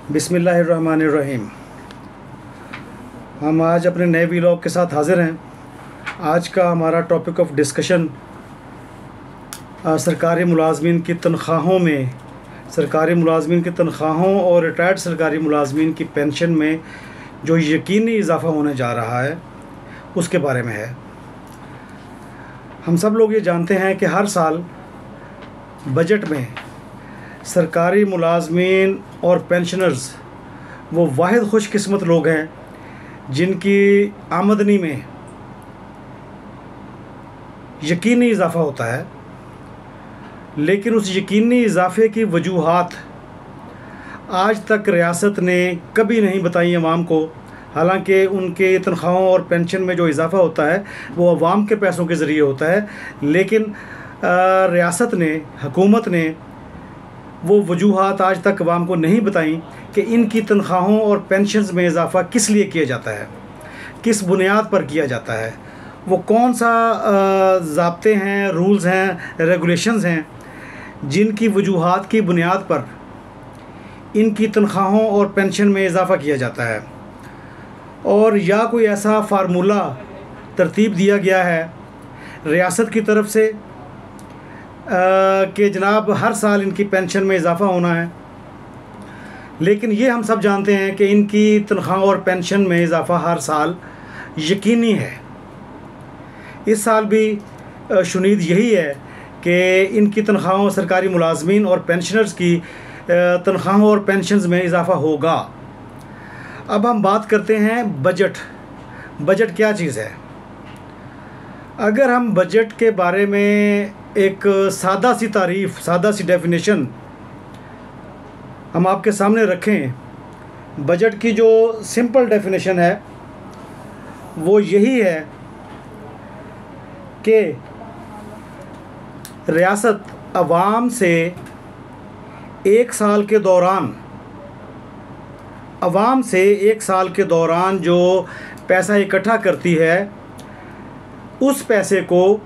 बिस्मिल्लाहिर्रहमानिर्रहीम। हम आज अपने नए व्लॉग के साथ हाज़िर हैं। आज का हमारा टॉपिक ऑफ डिस्कशन सरकारी मुलाजमीन की तनख्वाहों और रिटायर्ड सरकारी मुलाजमीन की पेंशन में जो यकीनी इजाफ़ा होने जा रहा है उसके बारे में है। हम सब लोग ये जानते हैं कि हर साल बजट में सरकारी मुलाजमीन और पेंशनर्स वो वाहिद खुशकिस्मत लोग हैं जिनकी आमदनी में यकीनी इजाफ़ा होता है, लेकिन उस यकीनी इजाफ़े की वजूहात आज तक रियासत ने कभी नहीं बताई अवाम को। हालांकि उनके तनख्वाहों और पेंशन में जो इजाफ़ा होता है वो अवाम के पैसों के ज़रिए होता है, लेकिन रियासत ने, हुकूमत ने वो वजूहात आज तक अवाम को नहीं बताई कि इनकी तनख्वाहों और पेंशन्स में इजाफ़ा किस लिए किया जाता है, किस बुनियाद पर किया जाता है, वो कौन सा ज़ाब्ते हैं, रूल्स हैं, रेगुलेशंस हैं जिनकी वजूहात की बुनियाद पर इनकी तनख्वाहों और पेंशन में इजाफ़ा किया जाता है। और या कोई ऐसा फार्मूला तरतीब दिया गया है रियासत की तरफ से कि जनाब हर साल इनकी पेंशन में इजाफ़ा होना है, लेकिन ये हम सब जानते हैं कि इनकी तनख्वाह और पेंशन में इजाफ़ा हर साल यकीनी है। इस साल भी शुनीद यही है कि इनकी तनख्वाहों, सरकारी मुलाजमीन और पेंशनर्स की तनख्वाहों और पेंशन्स में इजाफ़ा होगा। अब हम बात करते हैं बजट क्या चीज़ है। अगर हम बजट के बारे में एक सादा सी तारीफ़, सादा सी डेफिनेशन हम आपके सामने रखें, बजट की जो सिंपल डेफिनेशन है वो यही है कि रियासत अवाम से एक साल के दौरान जो पैसा इकट्ठा करती है उस पैसे को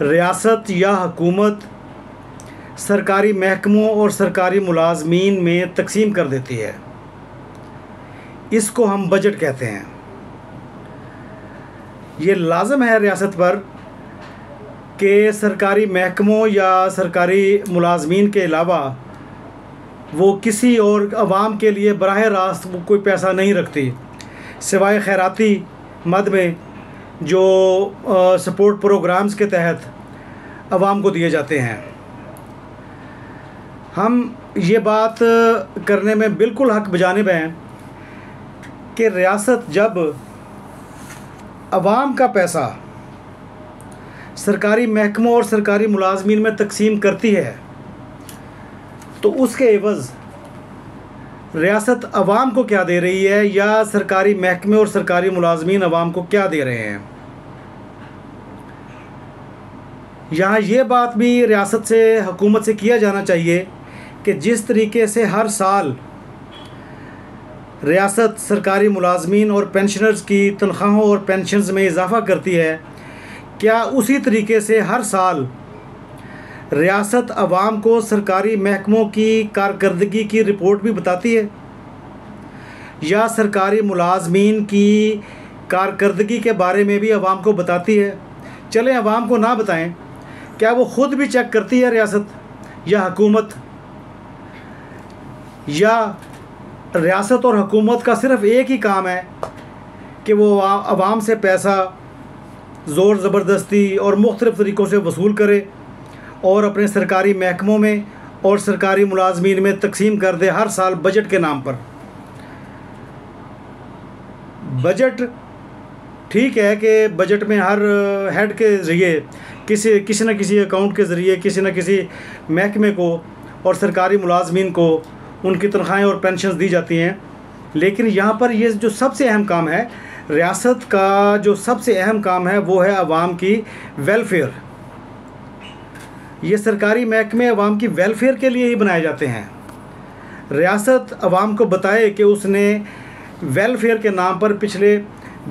रियासत या हुकूमत सरकारी महकमों और सरकारी मुलाजमीन में तकसीम कर देती है। इसको हम बजट कहते हैं। ये लाज़म है रियासत पर कि सरकारी महकमों या सरकारी मुलाजमीन के अलावा वो किसी और अवाम के लिए बराह रास्त कोई पैसा नहीं रखती, सिवाय खैराती मद में जो सपोर्ट प्रोग्राम्स के तहत अवाम को दिए जाते हैं। हम ये बात करने में बिल्कुल हक बजानिब हैं कि रियासत जब अवाम का पैसा सरकारी महकमों और सरकारी मुलाजमीन में तकसीम करती है तो उसके एवज़ रियासत अवाम को क्या दे रही है या सरकारी महकमे और सरकारी मुलाजमीन अवाम को क्या दे रहे हैं। यहाँ ये बात भी रियासत से, हुकूमत से किया जाना चाहिए कि जिस तरीके से हर साल रियासत सरकारी मुलाजमीन और पेंशनर्स की तनख्वाहों और पेंशन्स में इजाफ़ा करती है, क्या उसी तरीके से हर साल रियासत अवाम को सरकारी महकमों की कारकर्दगी की रिपोर्ट भी बताती है या सरकारी मुलाजमीन की कारकर्दगी के बारे में भी अवाम को बताती है। चलें अवाम को ना बताएं, क्या वो ख़ुद भी चेक करती है रियासत या हुकूमत, या रियासत और हुकूमत का सिर्फ़ एक ही काम है कि वो अवाम से पैसा ज़ोर ज़बरदस्ती और मुख्तलिफ़ तरीक़ों से वसूल करे और अपने सरकारी महकमों में और सरकारी मुलाजमीन में तकसीम कर दे हर साल बजट के नाम पर। बजट ठीक है कि बजट में हर हेड के ज़रिए किसी न किसी अकाउंट के ज़रिए किसी न किसी महकमे को और सरकारी मुलाजमीन को उनकी तनख्वाहें और पेंशन्स दी जाती हैं, लेकिन यहाँ पर ये जो सबसे अहम काम है, रियासत का जो सबसे अहम काम है वो है अवाम की वेलफेयर। ये सरकारी महकमे अवाम की वेलफेयर के लिए ही बनाए जाते हैं। रियासत अवाम को बताए कि उसने वेलफेयर के नाम पर पिछले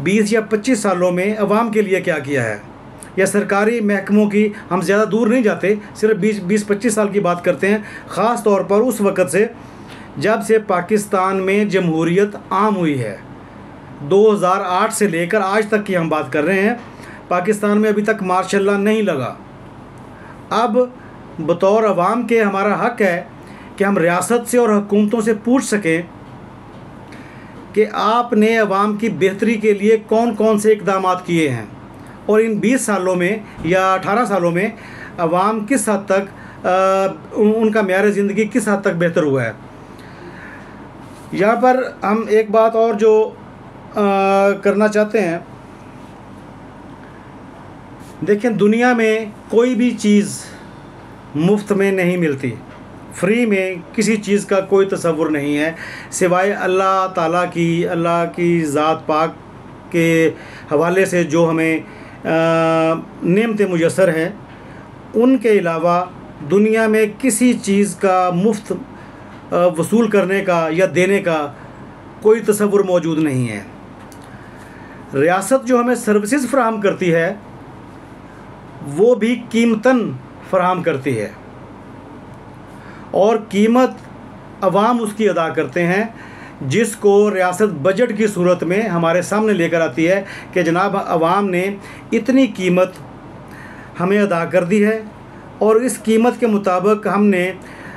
20 या 25 सालों में अवाम के लिए क्या किया है, या सरकारी महकमों की, हम ज़्यादा दूर नहीं जाते, सिर्फ 20-25 साल की बात करते हैं, ख़ास तौर पर उस वक़्त से जब से पाकिस्तान में जमहूरियत आम हुई है, 2008 से लेकर आज तक की हम बात कर रहे हैं, पाकिस्तान में अभी तक मार्शल नहीं लगा। अब बतौर अवाम के हमारा हक़ है कि हम रियासत से और हुकूमतों से पूछ सकें कि आपने अवाम की बेहतरी के लिए कौन कौन से इक़दाम किए हैं और इन 20 सालों में या 18 सालों में अवाम किस हद तक उनका मेयार ज़िंदगी किस हद तक बेहतर हुआ है। यहाँ पर हम एक बात और जो करना चाहते हैं, देखें, दुनिया में कोई भी चीज़ मुफ्त में नहीं मिलती। फ्री में किसी चीज़ का कोई तसव्वुर नहीं है सिवाय अल्लाह ताला की, अल्लाह की ज़ात पाक के हवाले से जो हमें नेमतें मुयस्सर हैं, उनके अलावा दुनिया में किसी चीज़ का मुफ्त वसूल करने का या देने का कोई तसव्वुर मौजूद नहीं है। रियासत जो हमें सर्विसेज फ़राहम करती है वो भी कीमतन फ़राहम करती है और कीमत अवाम उसकी अदा करते हैं, जिसको रियासत बजट की सूरत में हमारे सामने लेकर आती है कि जनाब अवाम ने इतनी कीमत हमें अदा कर दी है और इस कीमत के मुताबिक हमने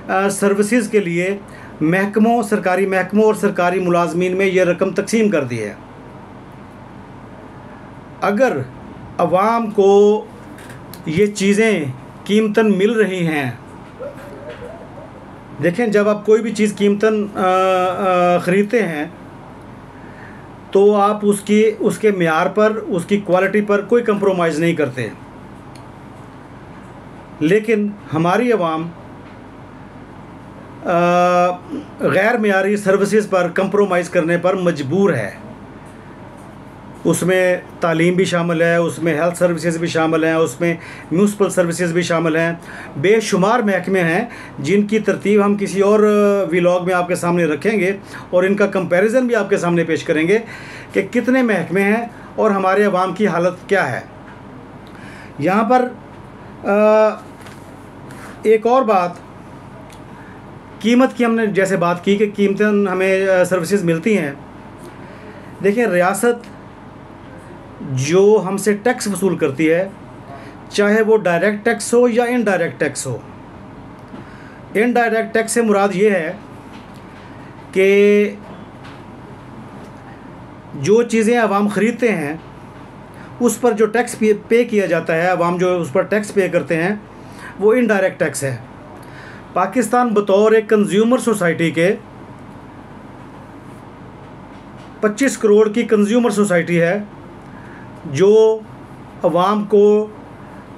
सर्विसेज के लिए महकमों, सरकारी महकमों और सरकारी मुलाजमीन में ये रकम तकसीम कर दी है। अगर अवाम को ये चीज़ें कीमतन मिल रही हैं, देखें, जब आप कोई भी चीज़ कीमतन ख़रीदते हैं तो आप उसके मेयार पर, उसकी क्वालिटी पर कोई कंप्रोमाइज़ नहीं करते। लेकिन हमारी अवाम गैर मेयारी सर्विसेज पर कंप्रोमाइज़ करने पर मजबूर है। उसमें तालीम भी शामिल है, उसमें हेल्थ सर्विसेज भी शामिल हैं, उसमें म्यूनसिपल सर्विसेज भी शामिल हैं। बेशुमार महकमे हैं जिनकी तरतीब हम किसी और व्लॉग में आपके सामने रखेंगे और इनका कंपैरिजन भी आपके सामने पेश करेंगे कि कितने महकमे हैं और हमारे अवाम की हालत क्या है। यहाँ पर एक और बात, कीमत की हमने जैसे बात की कि कीमतन हमें सर्विसेज मिलती हैं। देखिए, रियासत जो हमसे टैक्स वसूल करती है, चाहे वो डायरेक्ट टैक्स हो या इनडायरेक्ट टैक्स हो। इनडायरेक्ट टैक्स से मुराद ये है कि जो चीज़ें अवाम ख़रीदते हैं उस पर जो टैक्स पे किया जाता है, अवाम जो उस पर टैक्स पे करते हैं, वो इनडायरेक्ट टैक्स है। पाकिस्तान बतौर एक कंज्यूमर सोसाइटी के 25 करोड़ की कंज्यूमर सोसाइटी है जो अवाम को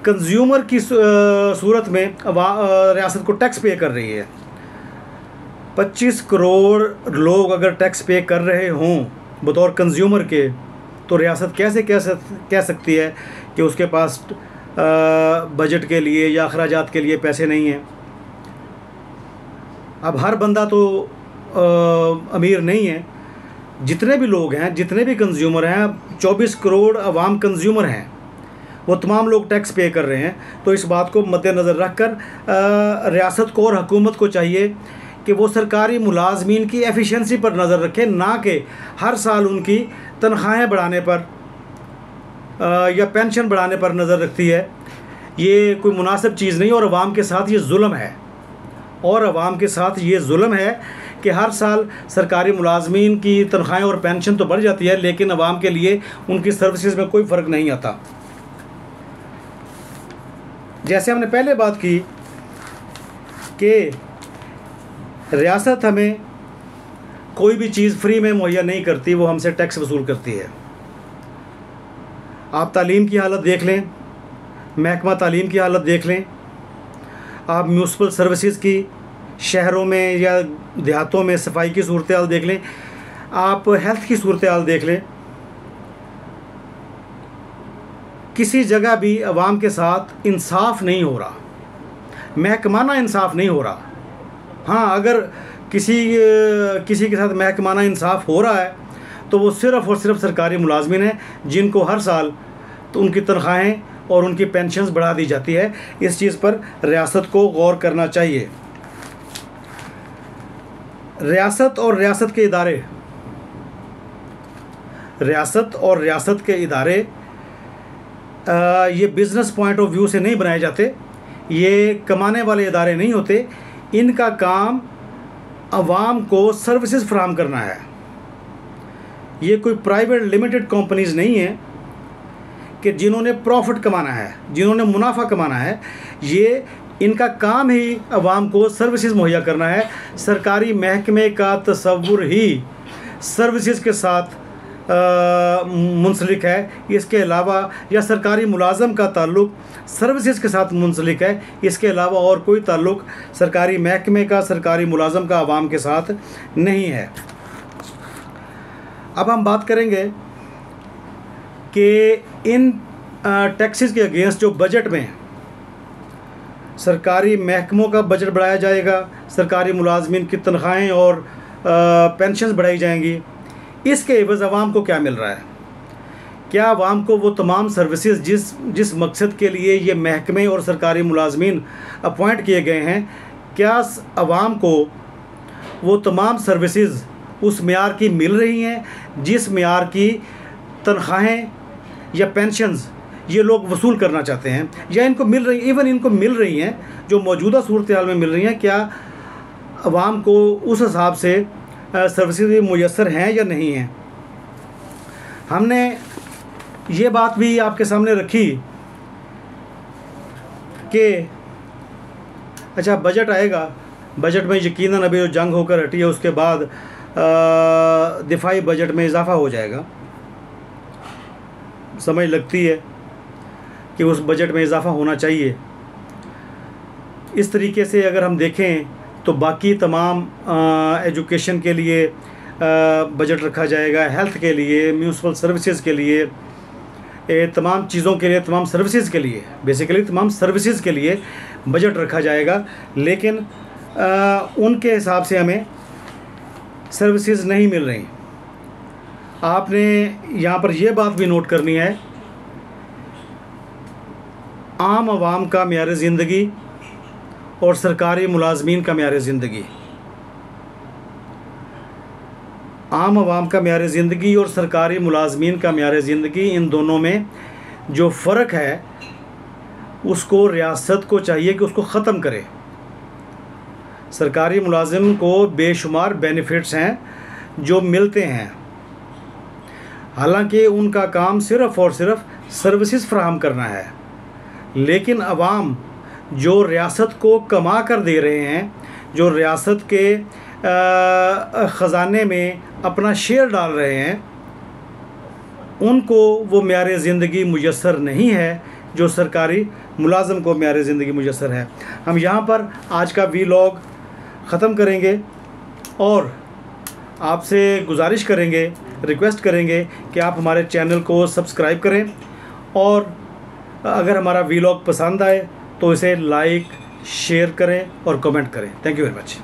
कंज्यूमर की सूरत में रियासत को टैक्स पे कर रही है। 25 करोड़ लोग अगर टैक्स पे कर रहे हों बतौर कंज्यूमर के, तो रियासत कैसे कह सकती है कि उसके पास बजट के लिए या अखराजात के लिए पैसे नहीं हैं। अब हर बंदा तो अमीर नहीं है। जितने भी लोग हैं, जितने भी कंज्यूमर हैं, 24 करोड़ अवाम कंज्यूमर हैं, वो तमाम लोग टैक्स पे कर रहे हैं। तो इस बात को मद्देनज़र रख कर रियासत को और हुकूमत को चाहिए कि वो सरकारी मुलाजमीन की एफिशिएंसी पर नज़र रखें, ना कि हर साल उनकी तनख्वाहें बढ़ाने पर या पेंशन बढ़ाने पर नज़र रखती है। ये कोई मुनासिब चीज़ नहीं और अवाम के साथ ये जुल्म है। और अवाम के साथ ये जुल्म है कि हर साल सरकारी मुलाजमीन की तनख्वाहें और पेंशन तो बढ़ जाती है, लेकिन अवाम के लिए उनकी सर्विसेज में कोई फ़र्क नहीं आता। जैसे हमने पहले बात की कि रियासत हमें कोई भी चीज़ फ्री में मुहैया नहीं करती, वो हमसे टैक्स वसूल करती है। आप तालीम की हालत देख लें, महकमा तालीम की हालत देख लें, आप म्यूनसिपल सर्विसेज की शहरों में या देहातों में सफाई की सूरत हाल देख लें, आप हेल्थ की सूरत हाल देख लें। किसी जगह भी अवाम के साथ इंसाफ नहीं हो रहा, महकमाना इंसाफ नहीं हो रहा। हाँ, अगर किसी के साथ महकमाना इंसाफ हो रहा है तो वो सिर्फ़ और सिर्फ सरकारी मुलाजमीन हैं जिनको हर साल तो उनकी तनख्वाहें और उनकी पेंशन्स बढ़ा दी जाती है। इस चीज़ पर रियासत को गौर करना चाहिए। रियासत और रियासत के इदारे, रियासत और रियासत के इदारे ये बिज़नेस पॉइंट ऑफ व्यू से नहीं बनाए जाते, ये कमाने वाले इदारे नहीं होते। इनका काम आवाम को सर्विसेज फराहम करना है। ये कोई प्राइवेट लिमिटेड कंपनीज़ नहीं है कि जिन्होंने प्रॉफिट कमाना है, जिन्होंने मुनाफा कमाना है। ये इनका काम ही आवाम को सर्विसेज मुहैया करना है। सरकारी महकमे का तसव्वुर ही सर्विसेज के साथ मुंसलिक है। इसके अलावा या सरकारी मुलाजम का ताल्लुक़ सर्विसेज के साथ मुंसलिक है। इसके अलावा और कोई ताल्लुक़ सरकारी महकमे का, सरकारी मुलाजम का आवाम के साथ नहीं है। अब हम बात करेंगे कि इन टैक्सेस के अगेंस्ट जो बजट में सरकारी महकमों का बजट बढ़ाया जाएगा, सरकारी मुलाजमीन की तनख्वाहें और पेंशन्स बढ़ाई जाएंगी, इसके एवज़ आवाम को क्या मिल रहा है? क्या आवाम को वो तमाम सर्विसेज जिस मकसद के लिए ये महकमे और सरकारी मुलाजमीन अपॉइंट किए गए हैं, क्या आवाम को वो तमाम सर्विसेज उस मेयार की मिल रही हैं जिस मेयार की तनख्वाहें या पेंशन्स ये लोग वसूल करना चाहते हैं, या इनको मिल रही, इवन इनको मिल रही हैं जो मौजूदा सूरत हाल में मिल रही हैं? क्या आवाम को उस हिसाब से सर्विसेज मुयस्सर हैं या नहीं हैं? हमने ये बात भी आपके सामने रखी कि अच्छा बजट आएगा, बजट में यकीनन अभी जो जंग होकर हटी है उसके बाद दिफाई बजट में इजाफ़ा हो जाएगा। समझ लगती है कि उस बजट में इजाफ़ा होना चाहिए। इस तरीके से अगर हम देखें तो बाकी तमाम एजुकेशन के लिए बजट रखा जाएगा, हेल्थ के लिए, म्यूनसिपल सर्विसेज के लिए, तमाम चीज़ों के लिए, तमाम सर्विसेज के लिए, बेसिकली तमाम सर्विसेज के लिए बजट रखा जाएगा। लेकिन उनके हिसाब से हमें सर्विसेज नहीं मिल रही। आपने यहाँ पर यह बात भी नोट करनी है, आम आवाम का मेयार ज़िंदगी और सरकारी मुलाजमीन का मेयार ज़िंदगी, आम आवाम का मेयार ज़िंदगी और सरकारी मुलाजमीन का मेयार ज़िंदगी, इन दोनों में जो फ़र्क है उसको रियासत को चाहिए कि उसको ख़त्म करे। सरकारी मुलाजिम को बेशुमार बेनिफिट्स हैं जो मिलते हैं, हालांकि उनका काम सिर्फ़ और सिर्फ सर्विसेज फराहम करना है। लेकिन आवाम जो रियासत को कमा कर दे रहे हैं, जो रियासत के ख़जाने में अपना शेयर डाल रहे हैं, उनको वो मेयार ज़िंदगी मुयस्सर नहीं है जो सरकारी मुलाजम को मेयार ज़िंदगी मुयस्सर है। हम यहाँ पर आज का वीलॉग ख़त्म करेंगे और आपसे गुजारिश करेंगे, रिक्वेस्ट करेंगे कि आप हमारे चैनल को सब्सक्राइब करें और अगर हमारा वीलॉग पसंद आए तो इसे लाइक, शेयर करें और कमेंट करें। Thank you very much.